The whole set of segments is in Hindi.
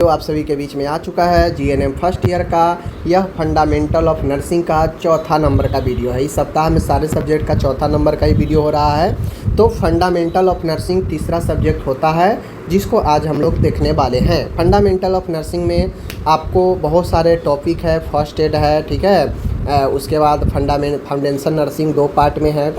तो आप सभी के बीच में आ चुका है जीएनएम फर्स्ट ईयर का यह फंडामेंटल ऑफ नर्सिंग का चौथा नंबर का वीडियो है। इस सप्ताह में सारे सब्जेक्ट का चौथा नंबर का ही वीडियो हो रहा है। तो फंडामेंटल ऑफ नर्सिंग तीसरा सब्जेक्ट होता है जिसको आज हम लोग देखने वाले हैं। फंडामेंटल ऑफ नर्सिंग में आपको बहुत सारे टॉपिक है, फर्स्ट एड है, ठीक है, उसके बाद फाउंडेशन नर्सिंग 2 पार्ट में है।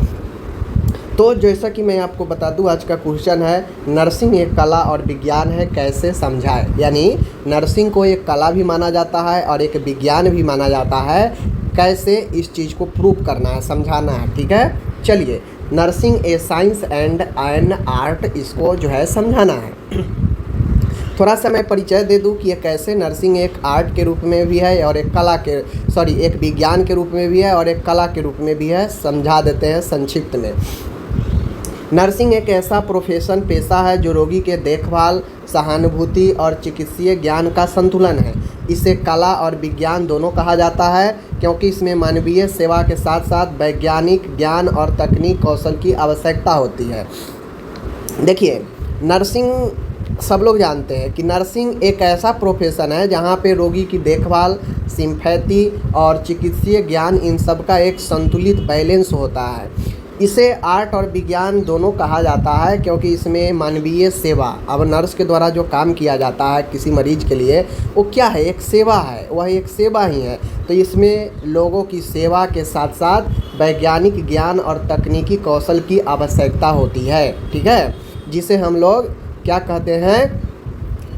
तो जैसा कि मैं आपको बता दूं, आज का क्वेश्चन है नर्सिंग एक कला और विज्ञान है, कैसे समझाएं। यानी नर्सिंग को एक कला भी माना जाता है और एक विज्ञान भी माना जाता है, कैसे इस चीज़ को प्रूव करना है, समझाना है। ठीक है, चलिए nursing A science and an art, इसको जो है समझाना है। थोड़ा सा मैं परिचय दे दूं कि ये कैसे नर्सिंग एक आर्ट के रूप में भी है और एक कला के एक विज्ञान के रूप में भी है और एक कला के रूप में भी है। समझा देते हैं संक्षिप्त में। नर्सिंग एक ऐसा प्रोफेशन पेशा है जो रोगी के देखभाल, सहानुभूति और चिकित्सीय ज्ञान का संतुलन है। इसे कला और विज्ञान दोनों कहा जाता है क्योंकि इसमें मानवीय सेवा के साथ साथ वैज्ञानिक ज्ञान और तकनीक कौशल की आवश्यकता होती है। देखिए, नर्सिंग सब लोग जानते हैं कि नर्सिंग एक ऐसा प्रोफेशन है जहाँ पे रोगी की देखभाल, सिंपैथी और चिकित्सीय ज्ञान, इन सब का एक संतुलित बैलेंस होता है। इसे आर्ट और विज्ञान दोनों कहा जाता है क्योंकि इसमें मानवीय सेवा, अब नर्स के द्वारा जो काम किया जाता है किसी मरीज के लिए, वो क्या है, एक सेवा है, वह एक सेवा ही है। तो इसमें लोगों की सेवा के साथ साथ वैज्ञानिक ज्ञान और तकनीकी कौशल की आवश्यकता होती है। ठीक है, जिसे हम लोग क्या कहते हैं,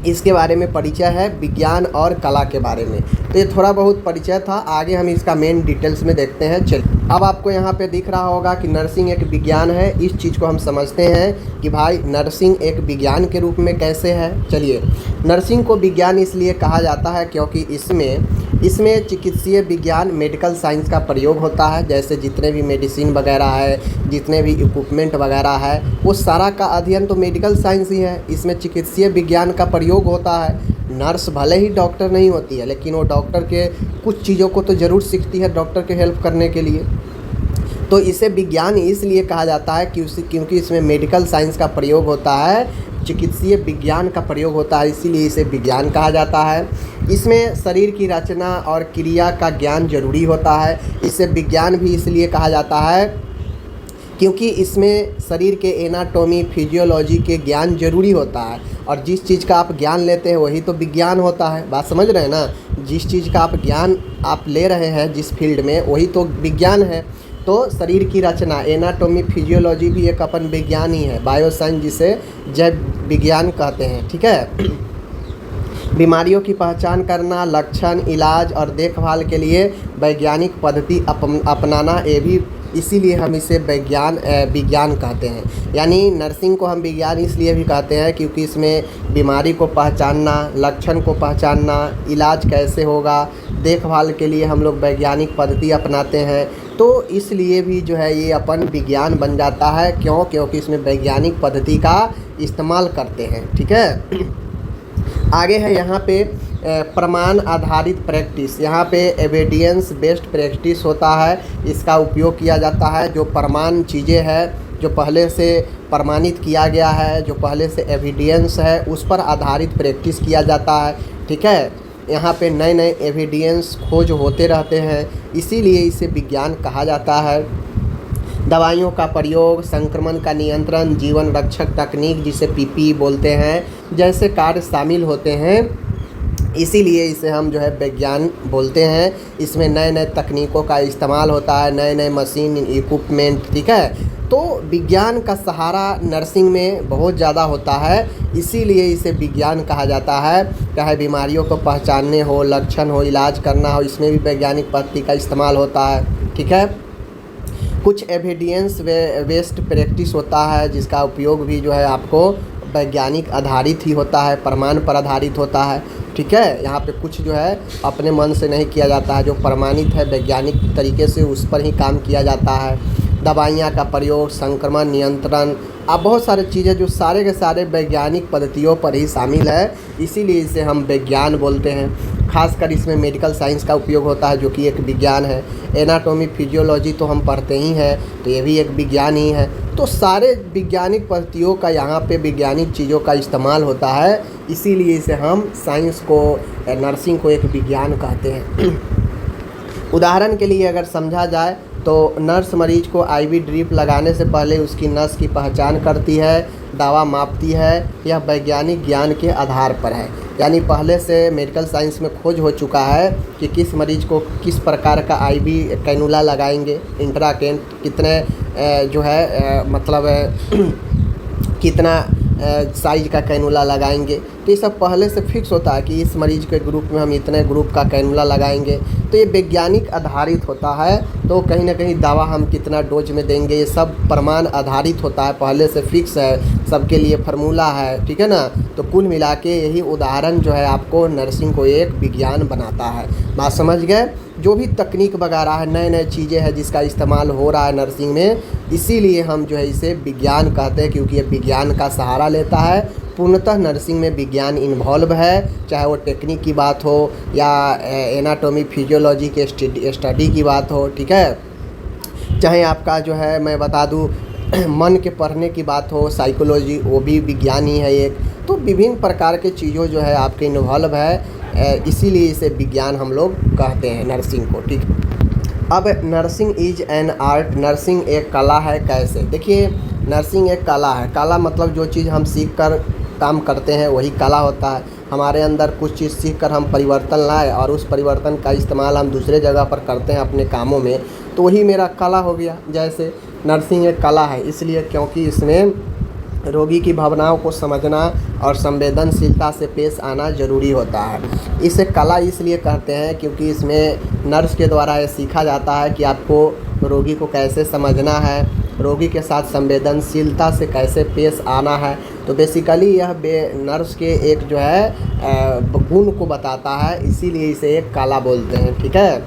इसके बारे में परिचय है विज्ञान और कला के बारे में। तो ये थोड़ा बहुत परिचय था, आगे हम इसका मेन डिटेल्स में देखते हैं। चलिए, अब आपको यहाँ पे दिख रहा होगा कि नर्सिंग एक विज्ञान है। इस चीज़ को हम समझते हैं कि भाई नर्सिंग एक विज्ञान के रूप में कैसे है। चलिए, नर्सिंग को विज्ञान इसलिए कहा जाता है क्योंकि इसमें चिकित्सीय विज्ञान, मेडिकल साइंस का प्रयोग होता है। जैसे जितने भी मेडिसिन वगैरह है, जितने भी इक्विपमेंट वगैरह है, वो सारा का अध्ययन तो मेडिकल साइंस ही है। इसमें चिकित्सीय विज्ञान का प्रयोग होता है। नर्स भले ही डॉक्टर नहीं होती है, लेकिन वो डॉक्टर के कुछ चीज़ों को तो ज़रूर सीखती है डॉक्टर के हेल्प करने के लिए। तो इसे विज्ञान इसलिए कहा जाता है क्योंकि इसमें मेडिकल साइंस का प्रयोग होता है, चिकित्सीय विज्ञान का प्रयोग होता है, इसीलिए इसे विज्ञान कहा जाता है। इसमें शरीर की रचना और क्रिया का ज्ञान जरूरी होता है। इसे विज्ञान भी इसलिए कहा जाता है क्योंकि इसमें शरीर के एनाटॉमी, फिजियोलॉजी के ज्ञान जरूरी होता है। और जिस चीज़ का आप ज्ञान लेते हैं वही तो विज्ञान होता है। बात समझ रहे हैं ना, जिस चीज़ का आप ज्ञान आप ले रहे हैं जिस फील्ड में, वही तो विज्ञान है। तो शरीर की रचना, एनाटॉमी, फिजियोलॉजी भी एक अपन विज्ञान ही है, बायोसाइंस, जिसे जैव विज्ञान कहते हैं। ठीक है, बीमारियों की पहचान करना, लक्षण, इलाज और देखभाल के लिए वैज्ञानिक पद्धति अपनाना, ये भी इसीलिए हम इसे विज्ञान कहते हैं। यानी नर्सिंग को हम विज्ञान इसलिए भी कहते हैं क्योंकि इसमें बीमारी को पहचानना, लक्षण को पहचानना, इलाज कैसे होगा, देखभाल के लिए हम लोग वैज्ञानिक पद्धति अपनाते हैं। तो इसलिए भी जो है ये अपन विज्ञान बन जाता है। क्योंकि इसमें वैज्ञानिक पद्धति का इस्तेमाल करते हैं। ठीक है, आगे है यहाँ पे प्रमाण आधारित प्रैक्टिस। यहाँ पे एविडेंस बेस्ड प्रैक्टिस होता है, इसका उपयोग किया जाता है। जो प्रमाण चीज़ें हैं, जो पहले से प्रमाणित किया गया है, जो पहले से एविडेंस है, उस पर आधारित प्रैक्टिस किया जाता है। ठीक है, यहाँ पे नए नए एविडेंस खोज होते रहते हैं, इसीलिए इसे विज्ञान कहा जाता है। दवाइयों का प्रयोग, संक्रमण का नियंत्रण, जीवन रक्षक तकनीक जिसे पीपीई बोलते हैं, जैसे कार्य शामिल होते हैं, इसीलिए इसे हम जो है विज्ञान बोलते हैं। इसमें नए नए तकनीकों का इस्तेमाल होता है, नए नए मशीन, इक्विपमेंट। ठीक है, तो विज्ञान का सहारा नर्सिंग में बहुत ज़्यादा होता है, इसीलिए इसे विज्ञान कहा जाता है। चाहे बीमारियों को पहचानने हो, लक्षण हो, इलाज करना हो, इसमें भी वैज्ञानिक पद्धति का इस्तेमाल होता है। ठीक है, कुछ एविडेंस बेस्ड प्रैक्टिस होता है जिसका उपयोग भी जो है आपको वैज्ञानिक आधारित ही होता है, प्रमाण पर आधारित होता है। ठीक है, यहाँ पे कुछ जो है अपने मन से नहीं किया जाता है, जो प्रमाणित है वैज्ञानिक तरीके से उस पर ही काम किया जाता है। दवाइयाँ का प्रयोग, संक्रमण नियंत्रण, अब बहुत सारी चीज़ें जो सारे के सारे वैज्ञानिक पद्धतियों पर ही शामिल है, इसीलिए इसे हम विज्ञान बोलते हैं। खासकर इसमें मेडिकल साइंस का उपयोग होता है जो कि एक विज्ञान है। एनाटॉमी फिजियोलॉजी तो हम पढ़ते ही हैं, तो ये भी एक विज्ञान ही है। तो सारे वैज्ञानिक पद्धतियों का यहाँ पे वैज्ञानिक चीज़ों का इस्तेमाल होता है, इसीलिए इसे हम साइंस को, नर्सिंग को एक विज्ञान कहते हैं। उदाहरण के लिए अगर समझा जाए तो नर्स मरीज को आईवी ड्रिप लगाने से पहले उसकी नस की पहचान करती है, दवा मापती है। यह वैज्ञानिक ज्ञान के आधार पर है, यानी पहले से मेडिकल साइंस में खोज हो चुका है कि किस मरीज को किस प्रकार का आईवी कैनुला लगाएंगे, इंट्राकेन कितने जो है मतलब कितना साइज का कैनुला लगाएंगे। तो ये सब पहले से फिक्स होता है कि इस मरीज के ग्रुप में हम इतने ग्रुप का कैनुला लगाएंगे। तो ये वैज्ञानिक आधारित होता है। तो कहीं ना कहीं दवा हम कितना डोज में देंगे, ये सब प्रमाण आधारित होता है, पहले से फिक्स है, सबके लिए फार्मूला है, ठीक है ना। तो कुल मिला के यही उदाहरण जो है आपको नर्सिंग को एक विज्ञान बनाता है। बात समझ गए। जो भी तकनीक वगैरह है, नए नए चीज़ें हैं जिसका इस्तेमाल हो रहा है नर्सिंग में, इसीलिए हम जो है इसे विज्ञान कहते हैं, क्योंकि ये विज्ञान का सहारा लेता है। पूर्णतः नर्सिंग में विज्ञान इन्वॉल्व है, चाहे वो टेक्निक की बात हो या एनाटॉमी फिजियोलॉजी के स्टडी की बात हो, ठीक है। चाहे आपका जो है मैं बता दूँ मन के पढ़ने की बात हो, साइकोलॉजी, वो भी विज्ञान ही है एक। तो विभिन्न प्रकार के चीज़ों जो है आपके इन्वॉल्व है, इसीलिए इसे विज्ञान हम लोग कहते हैं नर्सिंग को, ठीक। अब nursing is an art, nursing एक कला है। कैसे? देखिए, नर्सिंग एक कला है। कला मतलब जो चीज़ हम सीख कर काम करते हैं वही कला होता है। हमारे अंदर कुछ चीज़ सीख कर हम परिवर्तन लाए और उस परिवर्तन का इस्तेमाल हम दूसरे जगह पर करते हैं अपने कामों में, तो वही मेरा कला हो गया। जैसे नर्सिंग एक कला है इसलिए क्योंकि इसमें रोगी की भावनाओं को समझना और संवेदनशीलता से पेश आना ज़रूरी होता है। इसे कला इसलिए कहते हैं क्योंकि इसमें नर्स के द्वारा ये सीखा जाता है कि आपको रोगी को कैसे समझना है, रोगी के साथ संवेदनशीलता से कैसे पेश आना है। तो बेसिकली यह नर्स के एक जो है गुण को बताता है, इसीलिए इसे एक कला बोलते हैं, ठीक है।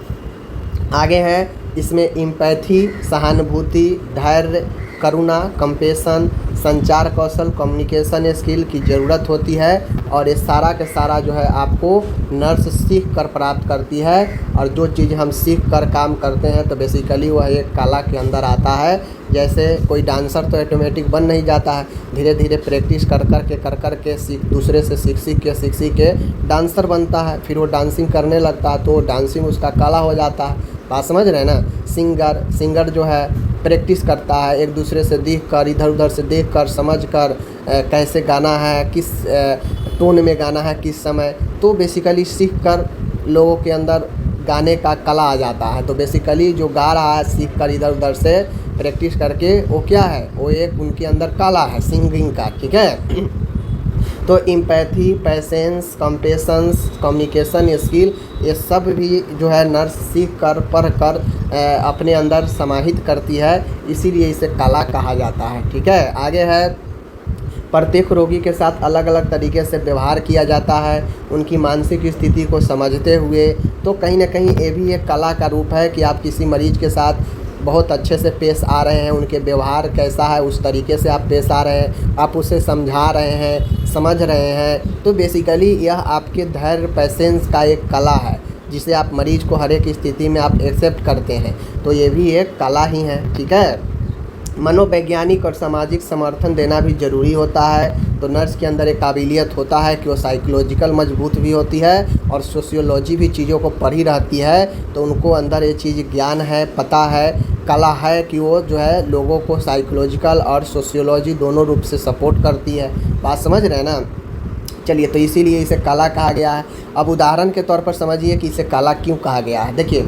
आगे है इसमें एम्पैथी, सहानुभूति, धैर्य, करुणा, कंपेशन, संचार कौशल, कम्युनिकेशन स्किल की ज़रूरत होती है। और ये सारा के सारा जो है आपको नर्स सीख कर प्राप्त करती है। और जो चीज़ हम सीख कर काम करते हैं तो बेसिकली वह एक कला के अंदर आता है। जैसे कोई डांसर तो ऑटोमेटिक बन नहीं जाता है, धीरे धीरे प्रैक्टिस कर कर के सीख, दूसरे से सीख के डांसर बनता है। फिर वो डांसिंग करने लगता है तो डांसिंग उसका कला हो जाता है। बात समझ रहे हैं ना। सिंगर जो है प्रैक्टिस करता है, एक दूसरे से देख कर, इधर उधर से देख कर, समझ कर कैसे गाना है, किस टोन में गाना है, किस समय, तो बेसिकली सीख कर लोगों के अंदर गाने का कला आ जाता है। तो बेसिकली जो गा रहा है सीख कर इधर उधर से प्रैक्टिस करके, वो क्या है, वो एक उनके अंदर कला है सिंगिंग का, ठीक है। तो एम्पैथी, पैसेंस, कंपेशंस, कम्युनिकेशन स्किल, ये सब भी जो है नर्स सीख कर, पढ़ कर अपने अंदर समाहित करती है, इसीलिए इसे कला कहा जाता है, ठीक है। आगे है प्रत्येक रोगी के साथ अलग अलग तरीके से व्यवहार किया जाता है, उनकी मानसिक स्थिति को समझते हुए। तो कहीं ना कहीं ये भी एक कला का रूप है कि आप किसी मरीज के साथ बहुत अच्छे से पेश आ रहे हैं, उनके व्यवहार कैसा है उस तरीके से आप पेश आ रहे हैं, आप उसे समझा रहे हैं, समझ रहे हैं। तो बेसिकली यह आपके धैर्य, पैसेंस का एक कला है, जिसे आप मरीज को हर एक स्थिति में आप एक्सेप्ट करते हैं। तो ये भी एक कला ही है, ठीक है। मनोवैज्ञानिक और सामाजिक समर्थन देना भी ज़रूरी होता है। तो नर्स के अंदर एक काबिलियत होता है कि वो साइकोलॉजिकल मजबूत भी होती है और सोशियोलॉजी भी चीज़ों को पढ़ी रहती है। तो उनको अंदर ये चीज़ ज्ञान है, पता है, कला है कि वो जो है लोगों को साइकोलॉजिकल और सोशियोलॉजी दोनों रूप से सपोर्ट करती है। बात समझ रहे हैं ना। चलिए, तो इसीलिए इसे कला कहा गया है। अब उदाहरण के तौर पर समझिए कि इसे कला क्यों कहा गया है। देखिए,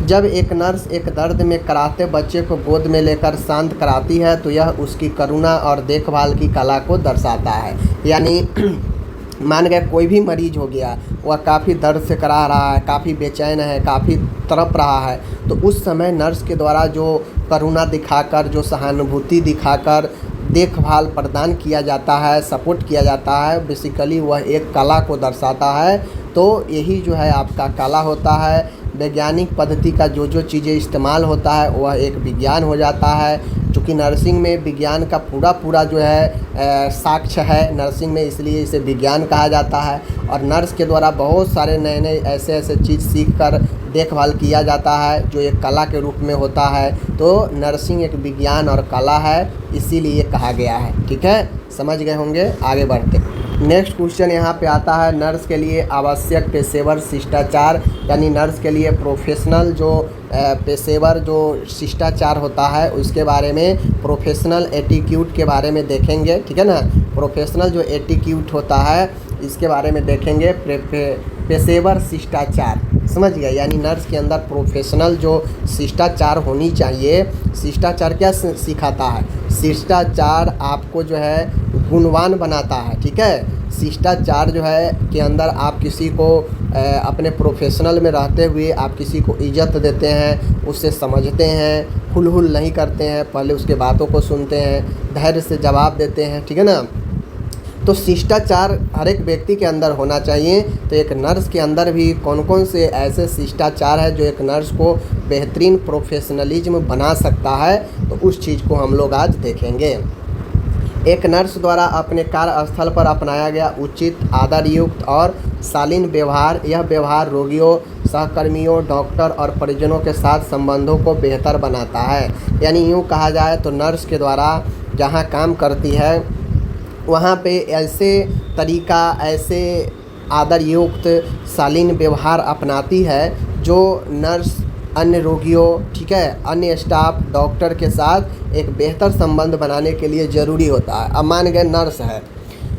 जब एक नर्स एक दर्द में कराहते बच्चे को गोद में लेकर शांत कराती है तो यह उसकी करुणा और देखभाल की कला को दर्शाता है। यानी मान गए कोई भी मरीज हो गया, वह काफ़ी दर्द से करा रहा है, काफ़ी बेचैन है, काफ़ी तड़प रहा है, तो उस समय नर्स के द्वारा जो करुणा दिखाकर, जो सहानुभूति दिखाकर देखभाल प्रदान किया जाता है, सपोर्ट किया जाता है, बेसिकली वह एक कला को दर्शाता है। तो यही जो है आपका कला होता है। वैज्ञानिक पद्धति का जो जो चीज़ें इस्तेमाल होता है वह एक विज्ञान हो जाता है। चूँकि नर्सिंग में विज्ञान का पूरा जो है साक्ष्य है नर्सिंग में, इसलिए इसे विज्ञान कहा जाता है। और नर्स के द्वारा बहुत सारे नए ऐसे चीज़ सीख कर देखभाल किया जाता है जो एक कला के रूप में होता है। तो नर्सिंग एक विज्ञान और कला है, इसीलिए कहा गया है। ठीक है, समझ गए होंगे। आगे बढ़ते नेक्स्ट क्वेश्चन यहाँ पे आता है, नर्स के लिए आवश्यक पेशेवर शिष्टाचार, यानी नर्स के लिए प्रोफेशनल जो पेशेवर जो शिष्टाचार होता है उसके बारे में, प्रोफेशनल एटिट्यूड के बारे में देखेंगे। ठीक है ना, प्रोफेशनल जो एटिट्यूड होता है इसके बारे में देखेंगे। पेशेवर शिष्टाचार, समझ गए, यानी नर्स के अंदर प्रोफेशनल जो शिष्टाचार होनी चाहिए। शिष्टाचार क्या सिखाता है? शिष्टाचार आपको जो है गुणवान बनाता है। ठीक है, शिष्टाचार जो है के अंदर आप किसी को अपने प्रोफेशनल में रहते हुए आप किसी को इज्जत देते हैं, उससे समझते हैं, हुल नहीं करते हैं, पहले उसके बातों को सुनते हैं, धैर्य से जवाब देते हैं। ठीक है ना, तो शिष्टाचार हर एक व्यक्ति के अंदर होना चाहिए। तो एक नर्स के अंदर भी कौन कौन से ऐसे शिष्टाचार है जो एक नर्स को बेहतरीन प्रोफेशनलिज्म बना सकता है, तो उस चीज़ को हम लोग आज देखेंगे। एक नर्स द्वारा अपने कार्यस्थल पर अपनाया गया उचित, आदरयुक्त और शालीन व्यवहार, यह व्यवहार रोगियों, सहकर्मियों, डॉक्टर और परिजनों के साथ संबंधों को बेहतर बनाता है। यानी यूँ कहा जाए तो नर्स के द्वारा जहाँ काम करती है वहाँ पे ऐसे तरीका, ऐसे आदरयुक्त शालीन व्यवहार अपनाती है जो नर्स अन्य रोगियों, ठीक है, अन्य स्टाफ, डॉक्टर के साथ एक बेहतर संबंध बनाने के लिए ज़रूरी होता है। अब मान गए नर्स है,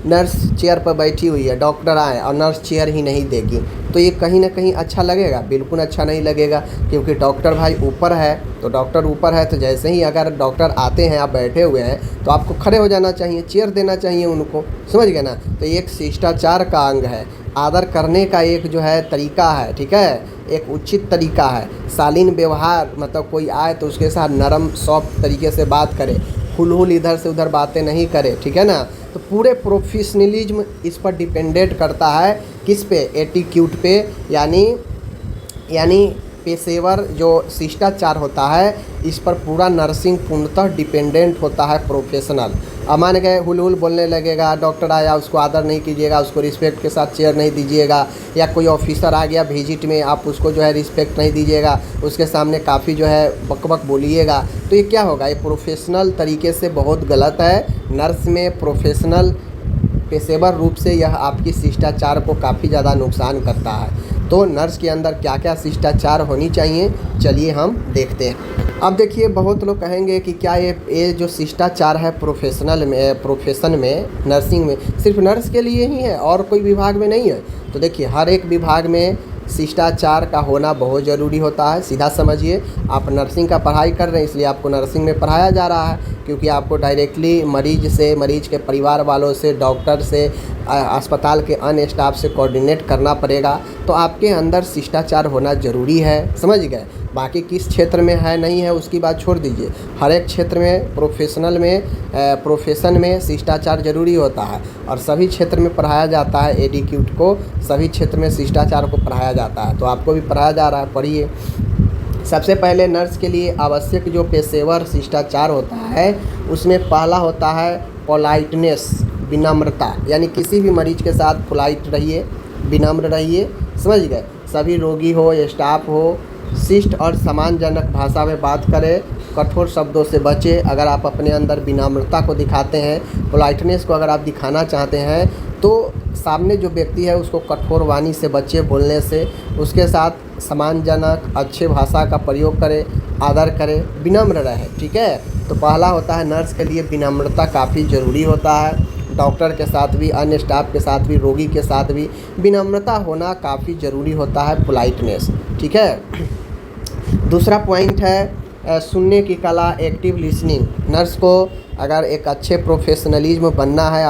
नर्स चेयर पर बैठी हुई है, डॉक्टर आए और नर्स चेयर ही नहीं देगी, तो ये कहीं ना कहीं अच्छा लगेगा? बिल्कुल अच्छा नहीं लगेगा, क्योंकि डॉक्टर भाई ऊपर है, तो डॉक्टर ऊपर है तो जैसे ही अगर डॉक्टर आते हैं, आप बैठे हुए हैं, तो आपको खड़े हो जाना चाहिए, चेयर देना चाहिए उनको, समझ गए ना। तो एक शिष्टाचार का अंग है, आदर करने का एक जो है तरीका है। ठीक है, एक उचित तरीका है। शालीन व्यवहार मतलब कोई आए तो उसके साथ नरम सॉफ्ट तरीके से बात करे, हुल इधर से उधर बातें नहीं करे। ठीक है ना, तो पूरे प्रोफेशनलिज्म इस पर डिपेंडेंट करता है, किस पे? एटीट्यूड पे, यानी पेशेवर जो शिष्टाचार होता है इस पर पूरा नर्सिंग पूर्णतः डिपेंडेंट होता है, प्रोफेशनल। अब मान गए हुल बोलने लगेगा, डॉक्टर आया उसको आदर नहीं कीजिएगा, उसको रिस्पेक्ट के साथ चेयर नहीं दीजिएगा, या कोई ऑफिसर आ गया विजिट में, आप उसको जो है रिस्पेक्ट नहीं दीजिएगा, उसके सामने काफ़ी जो है बकबक बोलिएगा, तो ये क्या होगा? ये प्रोफेशनल तरीके से बहुत गलत है। नर्स में प्रोफेशनल पेशेवर रूप से यह आपकी शिष्टाचार को काफ़ी ज़्यादा नुकसान करता है। तो नर्स के अंदर क्या क्या शिष्टाचार होनी चाहिए, चलिए हम देखते हैं। अब देखिए, बहुत लोग कहेंगे कि क्या ये जो शिष्टाचार है प्रोफेशन में, नर्सिंग में सिर्फ नर्स के लिए ही है और कोई विभाग में नहीं है? तो देखिए, हर एक विभाग में शिष्टाचार का होना बहुत ज़रूरी होता है। सीधा समझिए, आप नर्सिंग का पढ़ाई कर रहे हैं इसलिए आपको नर्सिंग में पढ़ाया जा रहा है, क्योंकि आपको डायरेक्टली मरीज के परिवार वालों से, डॉक्टर से, अस्पताल के अन्य स्टाफ से कोऑर्डिनेट करना पड़ेगा, तो आपके अंदर शिष्टाचार होना ज़रूरी है। समझ गए? बाकी किस क्षेत्र में है नहीं है उसकी बात छोड़ दीजिए, हर एक क्षेत्र में प्रोफेशन में शिष्टाचार ज़रूरी होता है और सभी क्षेत्र में पढ़ाया जाता है। एटीट्यूड को सभी क्षेत्र में शिष्टाचार को पढ़ाया जाता है, तो आपको भी पढ़ाया जा रहा है, पढ़िए। सबसे पहले नर्स के लिए आवश्यक जो पेशेवर शिष्टाचार होता है उसमें पहला होता है पोलाइटनेस, विनम्रता, यानी किसी भी मरीज के साथ पोलाइट रहिए, विनम्र रहिए। समझ गए? सभी रोगी हो या स्टाफ हो, शिष्ट और सम्मानजनक भाषा में बात करें, कठोर शब्दों से बचे। अगर आप अपने अंदर विनम्रता को दिखाते हैं, पोलाइटनेस को अगर आप दिखाना चाहते हैं, तो सामने जो व्यक्ति है उसको कठोर वाणी से बचे बोलने से, उसके साथ सम्मानजनक अच्छे भाषा का प्रयोग करें, आदर करें, विनम्र रहे। ठीक है, तो पहला होता है नर्स के लिए विनम्रता काफ़ी ज़रूरी होता है। डॉक्टर के साथ भी, अन्य स्टाफ के साथ भी, रोगी के साथ भी विनम्रता होना काफ़ी ज़रूरी होता है, पोलाइटनेस। ठीक है। दूसरा पॉइंट है सुनने की कला, एक्टिव लिसनिंग। नर्स को अगर एक अच्छे प्रोफेशनलिज्म बनना है,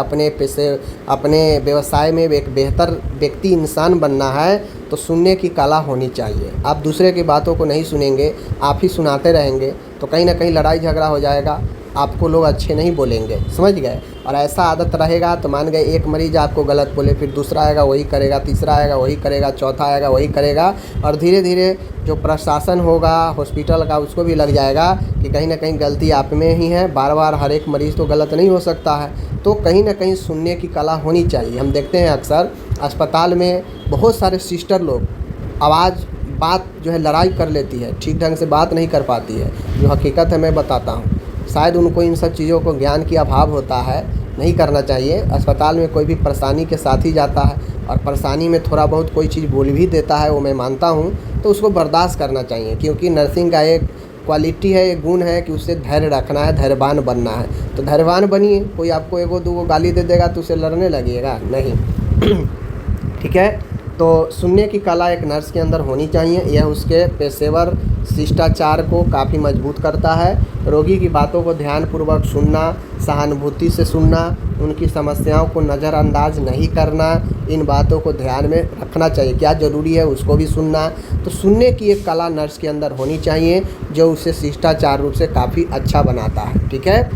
अपने व्यवसाय में एक बेहतर व्यक्ति, इंसान बनना है, तो सुनने की कला होनी चाहिए। आप दूसरे की बातों को नहीं सुनेंगे, आप ही सुनाते रहेंगे, तो कहीं ना कहीं लड़ाई झगड़ा हो जाएगा, आपको लोग अच्छे नहीं बोलेंगे, समझ गए। और ऐसा आदत रहेगा तो मान गए एक मरीज़ आपको गलत बोले, फिर दूसरा आएगा वही करेगा, तीसरा आएगा वही करेगा, चौथा आएगा वही करेगा, और धीरे धीरे जो प्रशासन होगा हॉस्पिटल का उसको भी लग जाएगा कि कहीं ना कहीं गलती आप में ही है। बार बार हर एक मरीज़ तो गलत नहीं हो सकता है, तो कहीं ना कहीं सुनने की कला होनी चाहिए। हम देखते हैं अक्सर अस्पताल में बहुत सारे सिस्टर लोग बात जो है लड़ाई कर लेती है, ठीक ढंग से बात नहीं कर पाती है। जो हकीकत है मैं बताता हूँ, शायद उनको इन सब चीज़ों को ज्ञान की अभाव होता है, नहीं करना चाहिए। अस्पताल में कोई भी परेशानी के साथ ही जाता है, और परेशानी में थोड़ा बहुत कोई चीज़ बोल भी देता है, वो मैं मानता हूँ, तो उसको बर्दाश्त करना चाहिए। क्योंकि नर्सिंग का एक क्वालिटी है, एक गुण है कि उससे धैर्य रखना है, धैर्यवान बनना है। तो धैर्यवान बनिए। कोई आपको एगो दूगो गाली दे देगा तो उसे लड़ने लगिएगा नहीं। ठीक है, तो सुनने की कला एक नर्स के अंदर होनी चाहिए। यह उसके पेशेवर शिष्टाचार को काफ़ी मजबूत करता है। रोगी की बातों को ध्यानपूर्वक सुनना, सहानुभूति से सुनना, उनकी समस्याओं को नज़रअंदाज नहीं करना, इन बातों को ध्यान में रखना चाहिए। क्या ज़रूरी है उसको भी सुनना। तो सुनने की एक कला नर्स के अंदर होनी चाहिए, जो उसे शिष्टाचार रूप से काफ़ी अच्छा बनाता है। ठीक है,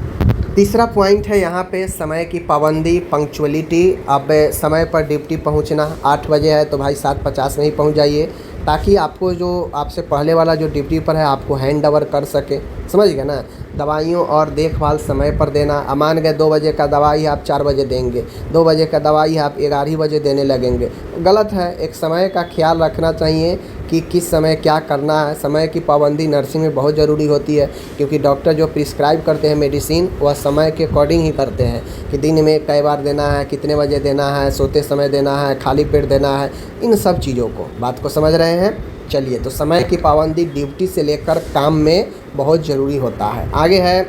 तीसरा पॉइंट है यहाँ पे समय की पाबंदी, पंक्चुअलिटी। अब समय पर ड्यूटी पहुँचना, 8 बजे है तो भाई 7:50 में ही पहुँच जाइए, ताकि आपको जो आपसे पहले वाला जो ड्यूटी पर है आपको हैंड ओवर कर सके, समझ गए ना। दवाइयों और देखभाल समय पर देना। मान गए 2 बजे का दवाई आप 4 बजे देंगे, 2 बजे का दवाई आप 11 बजे देने लगेंगे, गलत है। एक समय का ख्याल रखना चाहिए कि किस समय क्या करना है। समय की पाबंदी नर्सिंग में बहुत ज़रूरी होती है, क्योंकि डॉक्टर जो प्रिस्क्राइब करते हैं मेडिसिन, वह समय के अकॉर्डिंग ही करते हैं कि दिन में कई बार देना है, कितने बजे देना है, सोते समय देना है, खाली पेट देना है, इन सब चीज़ों को। बात को समझ रहे हैं। चलिए, तो समय की पाबंदी ड्यूटी से लेकर काम में बहुत ज़रूरी होता है। आगे है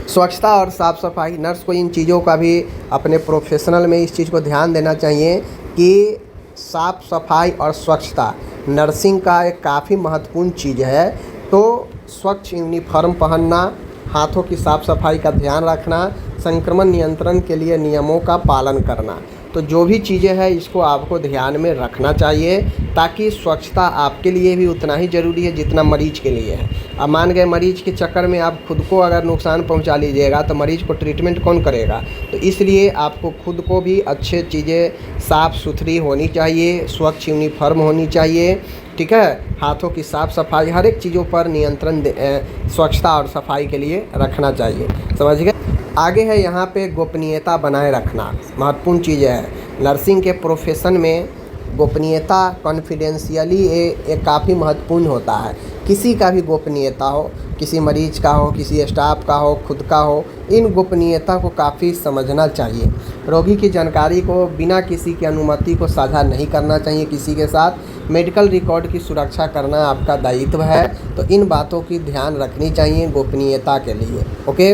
स्वच्छता और साफ़ सफाई। नर्स को इन चीज़ों का भी अपने प्रोफेशनल में इस चीज़ को ध्यान देना चाहिए कि साफ़ सफाई और स्वच्छता नर्सिंग का एक काफ़ी महत्वपूर्ण चीज़ है। तो स्वच्छ यूनिफॉर्म पहनना, हाथों की साफ़ सफाई का ध्यान रखना, संक्रमण नियंत्रण के लिए नियमों का पालन करना। तो जो भी चीज़ें हैं इसको आपको ध्यान में रखना चाहिए, ताकि स्वच्छता आपके लिए भी उतना ही ज़रूरी है जितना मरीज़ के लिए है। अब मान गए मरीज़ के चक्कर में आप खुद को अगर नुकसान पहुंचा लीजिएगा तो मरीज़ को ट्रीटमेंट कौन करेगा। तो इसलिए आपको खुद को भी अच्छे चीज़ें साफ़ सुथरी होनी चाहिए, स्वच्छ यूनिफॉर्म होनी चाहिए। ठीक है, हाथों की साफ़ सफाई, हर एक चीज़ों पर नियंत्रण स्वच्छता और सफाई के लिए रखना चाहिए, समझ गए। आगे है यहाँ पे गोपनीयता बनाए रखना, महत्वपूर्ण चीज़ है। नर्सिंग के प्रोफेशन में गोपनीयता, कॉन्फिडेंशियली ये काफ़ी महत्वपूर्ण होता है। किसी का भी गोपनीयता हो, किसी मरीज का हो, किसी स्टाफ का हो, खुद का हो, इन गोपनीयता को काफ़ी समझना चाहिए। रोगी की जानकारी को बिना किसी की अनुमति को साझा नहीं करना चाहिए किसी के साथ। मेडिकल रिकॉर्ड की सुरक्षा करना आपका दायित्व है, तो इन बातों की ध्यान रखनी चाहिए गोपनीयता के लिए। ओके,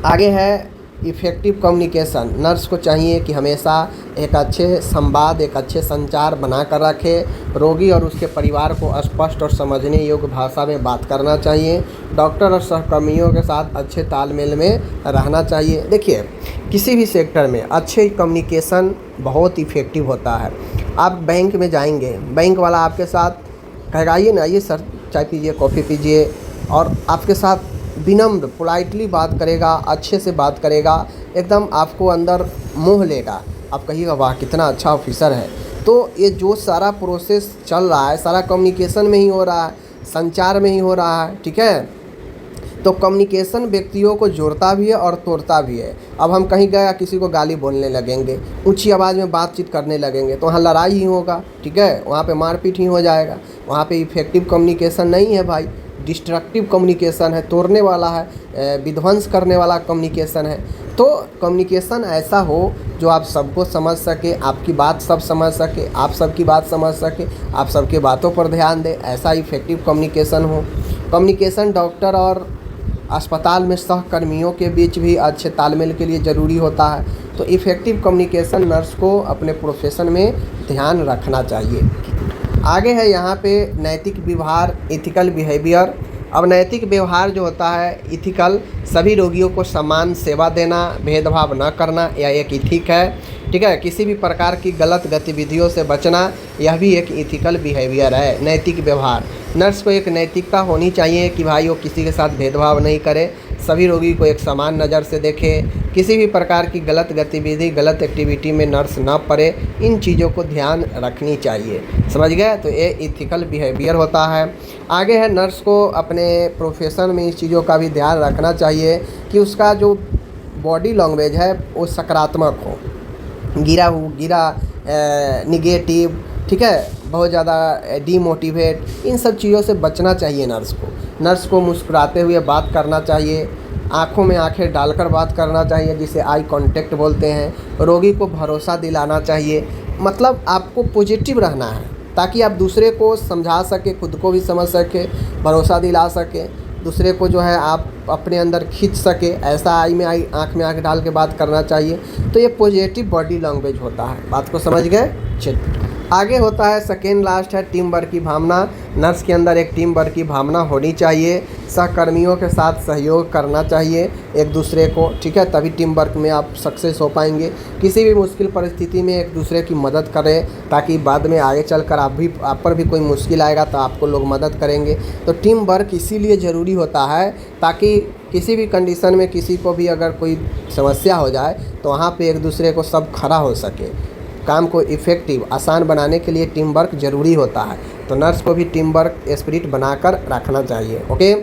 आगे है इफ़ेक्टिव कम्युनिकेशन। नर्स को चाहिए कि हमेशा एक अच्छे संवाद, एक अच्छे संचार बना कर रखे। रोगी और उसके परिवार को स्पष्ट और समझने योग्य भाषा में बात करना चाहिए। डॉक्टर और सहकर्मियों के साथ अच्छे तालमेल में रहना चाहिए। देखिए, किसी भी सेक्टर में अच्छे कम्युनिकेशन बहुत इफ़ेक्टिव होता है। आप बैंक में जाएंगे, बैंक वाला आपके साथ कहेगा आइए ना, आइए सर चाय पीजिए, कॉफ़ी पीजिए, और आपके साथ विनम्र पोलाइटली बात करेगा, अच्छे से बात करेगा, एकदम आपको अंदर मोह लेगा। आप कहिएगा वाह कितना अच्छा ऑफिसर है। तो ये जो सारा प्रोसेस चल रहा है सारा कम्युनिकेशन में ही हो रहा है, संचार में ही हो रहा है। ठीक है, तो कम्युनिकेशन व्यक्तियों को जोड़ता भी है और तोड़ता भी है। अब हम कहीं गए, किसी को गाली बोलने लगेंगे, ऊंची आवाज़ में बातचीत करने लगेंगे, तो वहाँ लड़ाई ही होगा। ठीक है, वहाँ पे मारपीट ही हो जाएगा। वहाँ पे इफ़ेक्टिव कम्युनिकेशन नहीं है भाई, डिस्ट्रक्टिव कम्युनिकेशन है, तोड़ने वाला है, विध्वंस करने वाला कम्युनिकेशन है। तो कम्युनिकेशन ऐसा हो जो आप सबको समझ सके, आपकी बात सब समझ सके, आप सबकी बात समझ सके, आप सबके बातों पर ध्यान दे, ऐसा इफ़ेक्टिव कम्युनिकेशन हो। कम्युनिकेशन डॉक्टर और अस्पताल में सहकर्मियों के बीच भी अच्छे तालमेल के लिए ज़रूरी होता है। तो इफ़ेक्टिव कम्युनिकेशन नर्स को अपने प्रोफेशन में ध्यान रखना चाहिए। आगे है यहाँ पे नैतिक व्यवहार, इथिकल बिहेवियर। अब नैतिक व्यवहार जो होता है, इथिकल, सभी रोगियों को समान सेवा देना, भेदभाव न करना, यह एक इथिक है। ठीक है। किसी भी प्रकार की गलत गतिविधियों से बचना, यह भी एक इथिकल बिहेवियर है, नैतिक व्यवहार। नर्स को एक नैतिकता होनी चाहिए कि भाई वो किसी के साथ भेदभाव नहीं करे, सभी रोगी को एक समान नज़र से देखे, किसी भी प्रकार की गलत गतिविधि, गलत एक्टिविटी में नर्स ना पड़े, इन चीज़ों को ध्यान रखनी चाहिए। समझ गए? तो ये इथिकल बिहेवियर होता है। आगे है, नर्स को अपने प्रोफेशन में इस चीज़ों का भी ध्यान रखना चाहिए कि उसका जो बॉडी लैंग्वेज है वो सकारात्मक हो, गिरा निगेटिव, ठीक है, बहुत ज़्यादा डीमोटिवेट, इन सब चीज़ों से बचना चाहिए नर्स को। नर्स को मुस्कुराते हुए बात करना चाहिए, आँखों में आँखें डालकर बात करना चाहिए, जिसे आई कांटेक्ट बोलते हैं। रोगी को भरोसा दिलाना चाहिए, मतलब आपको पॉजिटिव रहना है ताकि आप दूसरे को समझा सके, खुद को भी समझ सके, भरोसा दिला सके, दूसरे को जो है आप अपने अंदर खींच सके, ऐसा आई में आई, आँख में आँख डाल के बात करना चाहिए। तो ये पॉजिटिव बॉडी लैंग्वेज होता है। बात को समझ गए? चलिए आगे होता है, सेकेंड लास्ट है टीम वर्क की भावना। नर्स के अंदर एक टीम वर्क की भावना होनी चाहिए, सहकर्मियों के साथ सहयोग करना चाहिए एक दूसरे को, ठीक है, तभी टीम वर्क में आप सक्सेस हो पाएंगे। किसी भी मुश्किल परिस्थिति में एक दूसरे की मदद करें ताकि बाद में आगे चलकर आप पर भी कोई मुश्किल आएगा तो आपको लोग मदद करेंगे। तो टीम वर्क इसीलिए ज़रूरी होता है ताकि किसी भी कंडीशन में किसी को भी अगर कोई समस्या हो जाए तो वहाँ पे एक दूसरे को सब खड़ा हो सके। काम को इफ़ेक्टिव आसान बनाने के लिए टीम वर्क ज़रूरी होता है, तो नर्स को भी टीम वर्क स्पिरिट बनाकर रखना चाहिए। ओके,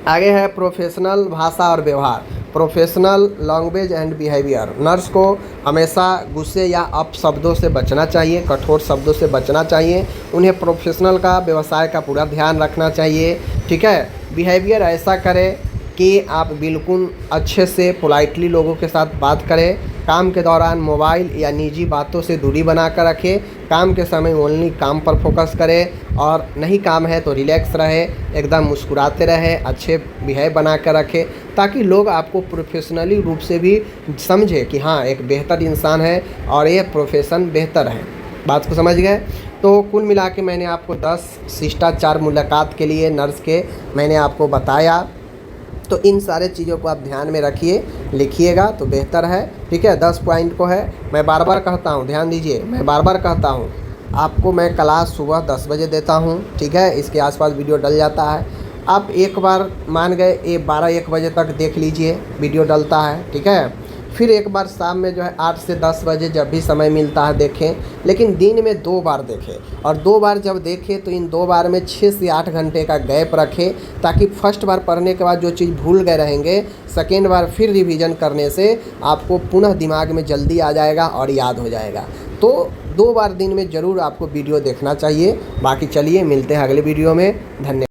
आगे है प्रोफेशनल भाषा और व्यवहार, professional language and behaviour. Nurse को हमेशा गुस्से या अपशब्दों से बचना चाहिए, कठोर शब्दों से बचना चाहिए। उन्हें प्रोफेशनल का, व्यवसाय का पूरा ध्यान रखना चाहिए, ठीक है। बिहेवियर ऐसा करें कि आप बिल्कुल अच्छे से पोलाइटली लोगों के साथ बात करें। काम के दौरान मोबाइल या निजी बातों से दूरी बना कर रखें। काम के समय ओनली काम पर फोकस करें, और नहीं काम है तो रिलैक्स रहे, एकदम मुस्कुराते रहे, अच्छे बिहेव बना कर रखें ताकि लोग आपको प्रोफेशनली रूप से भी समझे कि हाँ एक बेहतर इंसान है और ये प्रोफेशन बेहतर है। बात को समझ गए? तो कुल मिला के मैंने आपको 10 शिष्टाचार मुलाकात के लिए नर्स के मैंने आपको बताया। तो इन सारे चीज़ों को आप ध्यान में रखिए, लिखिएगा तो बेहतर है, ठीक है। 10 पॉइंट को है, मैं बार बार कहता हूँ, ध्यान दीजिए, मैं बार बार कहता हूँ आपको, मैं क्लास सुबह 10 बजे देता हूँ, ठीक है। इसके आसपास वीडियो डल जाता है, आप एक बार मान गए ये 12-1 बजे तक देख लीजिए वीडियो डलता है, ठीक है। फिर एक बार शाम में जो है 8 से 10 बजे जब भी समय मिलता है देखें, लेकिन दिन में 2 बार देखें, और 2 बार जब देखें तो इन 2 बार में 6 से 8 घंटे का गैप रखें ताकि फर्स्ट बार पढ़ने के बाद जो चीज़ भूल गए रहेंगे, सेकेंड बार फिर रिवीजन करने से आपको पुनः दिमाग में जल्दी आ जाएगा और याद हो जाएगा। तो 2 बार दिन में ज़रूर आपको वीडियो देखना चाहिए। बाकी चलिए मिलते हैं अगले वीडियो में, धन्यवाद।